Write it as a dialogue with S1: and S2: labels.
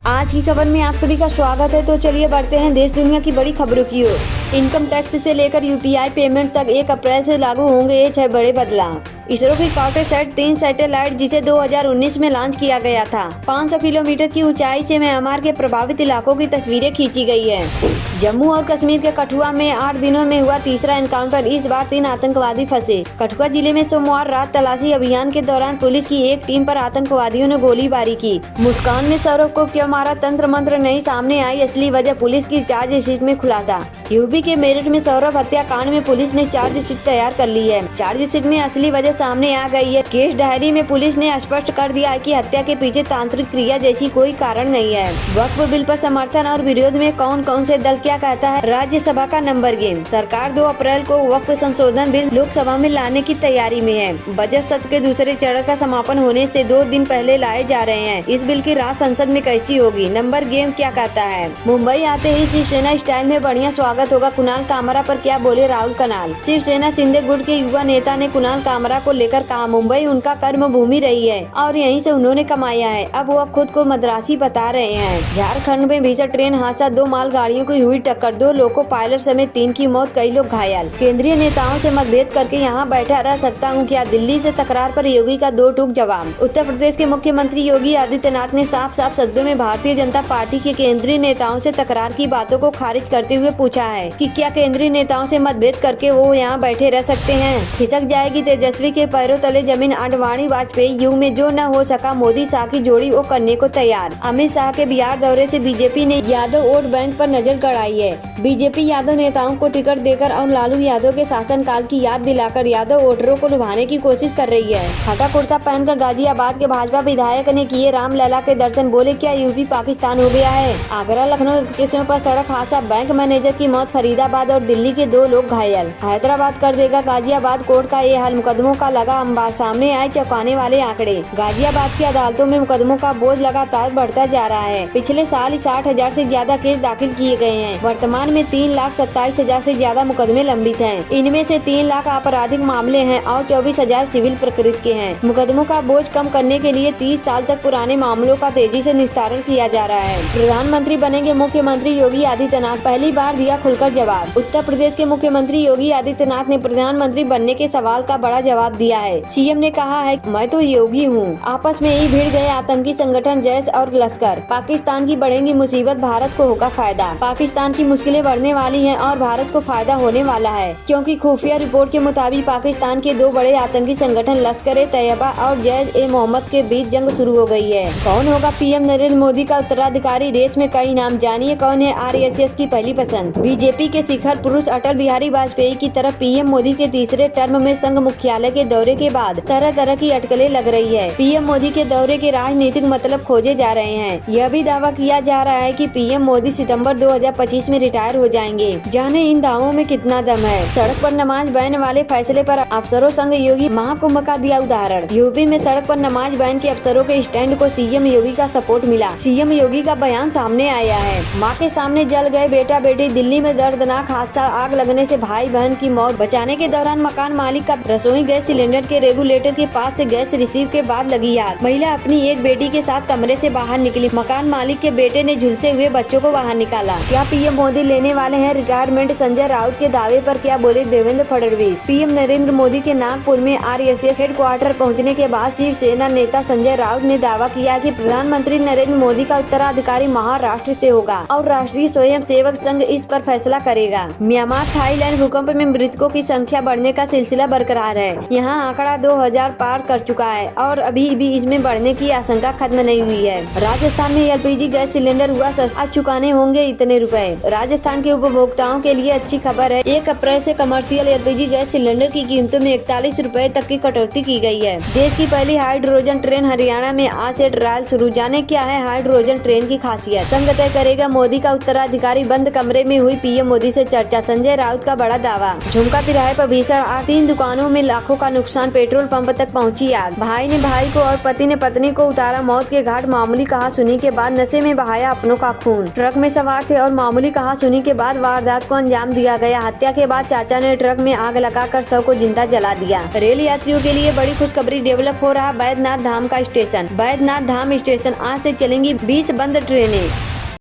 S1: आज की खबर में आप सभी का स्वागत है। तो चलिए बढ़ते हैं देश दुनिया की बड़ी खबरों की ओर। इनकम टैक्स से लेकर यूपीआई पेमेंट तक 1 अप्रैल से लागू होंगे ये 6 बड़े बदलाव। इसरो की कार्टोसैट 3 सैटेलाइट जिसे 2019 में लॉन्च किया गया था। 500 किलोमीटर की ऊंचाई से म्यांमार के प्रभावित इलाकों की तस्वीरें खींची गई है। जम्मू और कश्मीर के कठुआ में 8 दिनों में हुआ तीसरा एनकाउंटर। इस बार 3 आतंकवादी फंसे। कठुआ जिले में सोमवार रात तलाशी अभियान के दौरान पुलिस की एक टीम पर आतंकवादियों ने गोलीबारी की। मुस्कान ने सौरभ को क्यों मारा, तंत्र मंत्र नहीं सामने आई असली वजह, पुलिस की चार्जशीट में खुलासा। यूपी के मेरठ में सौरभ हत्याकांड में पुलिस ने चार्जशीट तैयार कर ली है। चार्जशीट में असली वजह सामने आ गई है। केस डायरी में पुलिस ने स्पष्ट कर दिया है कि हत्या के पीछे तांत्रिक क्रिया जैसी कोई कारण नहीं है। वक्फ बिल पर समर्थन और विरोध में कौन कौन से दल क्या कहता है, राज्यसभा का नंबर गेम। सरकार 2 अप्रैल को वक्फ संशोधन बिल लोकसभा में लाने की तैयारी में है। बजट सत्र के दूसरे चरण का समापन होने से 2 दिन पहले लाए जा रहे हैं। इस बिल की राज संसद में कैसी होगी, नंबर गेम क्या कहता है। मुंबई आते ही शिवसेना स्टाइल में बढ़िया स्वागत होगा। कुणाल कामरा पर क्या बोले राहुल कनाल। शिवसेना शिंदे गुट के युवा नेता ने कुणाल कामरा को लेकर कहा, मुंबई उनका कर्म भूमि रही है और यहीं से उन्होंने कमाया है। अब वो खुद को मद्रासी बता रहे हैं। झारखंड में भीषण ट्रेन हादसा, 2 मालगाड़ियों की हुई टक्कर, 2 लोको पायलट समेत 3 की मौत, कई लोग घायल। केंद्रीय नेताओं से मतभेद करके यहाँ बैठा रह सकता हूँ क्या, दिल्ली से तकरार पर योगी का 2 टूक जवाब। उत्तर प्रदेश के मुख्यमंत्री योगी आदित्यनाथ ने साफ साफ शब्दों में भारतीय जनता पार्टी के केंद्रीय नेताओं से तकरार की बातों को खारिज करते हुए पूछा है कि क्या केंद्रीय नेताओं से मतभेद करके वो यहाँ बैठे रह सकते हैं। खिसक जाएगी तेजस्वी के पैरों तले जमीन। आडवाणी वाजपेयी युग में जो न हो सका, मोदी शाह की जोड़ी वो करने को तैयार। अमित शाह के बिहार दौरे से बीजेपी ने यादव वोट बैंक पर नजर गड़ाई है। बीजेपी यादव नेताओं को टिकट देकर और लालू यादव के शासनकाल की याद दिलाकर यादव वोटरों को लुभाने की कोशिश कर रही है। हटा कुर्ता पहनकर गाजियाबाद के भाजपा विधायक ने किए रामलला के दर्शन, बोले क्या यूपी पाकिस्तान हो गया है। आगरा लखनऊ एक्सप्रेस पर सड़क हादसा, बैंक मैनेजर की मौत, फरीदाबाद और दिल्ली के 2 लोग घायल। हैदराबाद कर देगा गाजियाबाद कोर्ट का ये हाल, मुकदमों का लगा अंबार, सामने आए चौंकाने वाले आंकड़े। गाजियाबाद की अदालतों में मुकदमों का बोझ लगातार बढ़ता जा रहा है। पिछले साल 60,000 से ज्यादा केस दाखिल किए गए हैं। वर्तमान में 3,27,000 से ज्यादा मुकदमे लंबित हैं। इनमें से 3 लाख आपराधिक मामले हैं और 24,000 सिविल प्रकृति के हैं। मुकदमों का बोझ कम करने के लिए 30 साल तक पुराने मामलों का तेजी से निस्तारण किया जा रहा है। प्रधानमंत्री बनेंगे मुख्यमंत्री योगी आदित्यनाथ, पहली बार दिया खुलकर जवाब। उत्तर प्रदेश के मुख्यमंत्री योगी आदित्यनाथ ने प्रधानमंत्री बनने के सवाल का बड़ा जवाब दिया है। सीएम ने कहा है, मैं तो योगी हूँ। आपस में ही भिड़ गए आतंकी संगठन जैश और लश्कर। पाकिस्तान की बढ़ेगी मुसीबत, भारत को होगा फायदा। पाकिस्तान की मुश्किलें बढ़ने वाली हैं और भारत को फायदा होने वाला है, क्योंकि खुफिया रिपोर्ट के मुताबिक पाकिस्तान के 2 बड़े आतंकी संगठन लश्कर ए तैयबा और जैश ए मोहम्मद के बीच जंग शुरू हो गई है। कौन होगा पीएम नरेंद्र मोदी का उत्तराधिकारी, रेस में कई नाम, जानिए कौन है आरएसएस की पहली पसंद। बीजेपी के शिखर पुरुष अटल बिहारी वाजपेयी की तरफ पीएम मोदी के तीसरे टर्म में संघ मुख्यालय के दौरे के बाद तरह तरह की अटकलें लग रही है। पीएम मोदी के दौरे के राजनीतिक मतलब खोजे जा रहे हैं। यह भी दावा किया जा रहा है कि पीएम मोदी सितंबर 2025 में रिटायर हो जाएंगे। जाने इन दावों में कितना दम है। सड़क पर नमाज बैन वाले फैसले पर अफसरों संग योगी महाकुंभ का दिया उदाहरण। यूपी में सड़क पर नमाज बैन के अफसरों के स्टैंड को सीएम योगी का सपोर्ट मिला। सीएम योगी का बयान सामने आया है। माँ के सामने जल गए बेटा बेटी। दिल्ली में दर्दनाक हादसा, आग लगने से भाई बहन की मौत। बचाने के दौरान मकान मालिक का रसोई गैस सिलेंडर के रेगुलेटर के पास से गैस रिसीव के बाद लगी आग। महिला अपनी एक बेटी के साथ कमरे से बाहर निकली। मकान मालिक के बेटे ने झुलसे हुए बच्चों को बाहर निकाला। क्या पीएम मोदी लेने वाले हैं रिटायरमेंट, संजय राउत के दावे पर क्या बोले देवेंद्र फडणवीस। पीएम नरेंद्र मोदी के नागपुर में आरएसएस हेडक्वार्टर पहुंचने के बाद शिवसेना नेता संजय राउत ने दावा किया कि प्रधानमंत्री नरेंद्र मोदी का उत्तराधिकारी महाराष्ट्र से होगा और राष्ट्रीय स्वयं सेवक संघ इस पर फैसला करेगा। म्यांमार थाईलैंड भूकंप में मृतकों की संख्या बढ़ने का सिलसिला बरकरार है। यहाँ आंकड़ा 2000 पार कर चुका है और अभी भी इसमें बढ़ने की आशंका खत्म नहीं हुई है। राजस्थान में एलपीजी गैस सिलेंडर हुआ सस्ता, अब चुकाने होंगे इतने रुपए। राजस्थान के उपभोक्ताओं के लिए अच्छी खबर है। 1 अप्रैल से कमर्शियल एलपीजी गैस सिलेंडर की कीमतों में 41 रुपए तक की कटौती की गई है। देश की पहली हाइड्रोजन ट्रेन हरियाणा में आज से ट्रायल शुरू। जाने क्या है हाइड्रोजन ट्रेन की खासियत, संग तय करेगा मोदी का उत्तराधिकारी। बंद कमरे में हुई पीएम मोदी से चर्चा, संजय राउत का बड़ा दावा। झुमका तिराहे पर भीषण आग, 3 दुकानों में लाखों का नुकसान, पेट्रोल पंप तक पहुंची आग। भाई ने भाई को और पति ने पत्नी को उतारा मौत के घाट, मामूली कहासुनी के बाद नशे में बहाया अपनों का खून। ट्रक में सवार थे और मामूली कहासुनी के बाद वारदात को अंजाम दिया गया। हत्या के बाद चाचा ने ट्रक में आग लगाकर शव को जिंदा जला दिया। रेल यात्रियों के लिए बड़ी खुशखबरी, डेवलप हो रहा बैद्यनाथ धाम का स्टेशन। बैद्यनाथ धाम स्टेशन आज से चलेंगी 20 बंद ट्रेनें।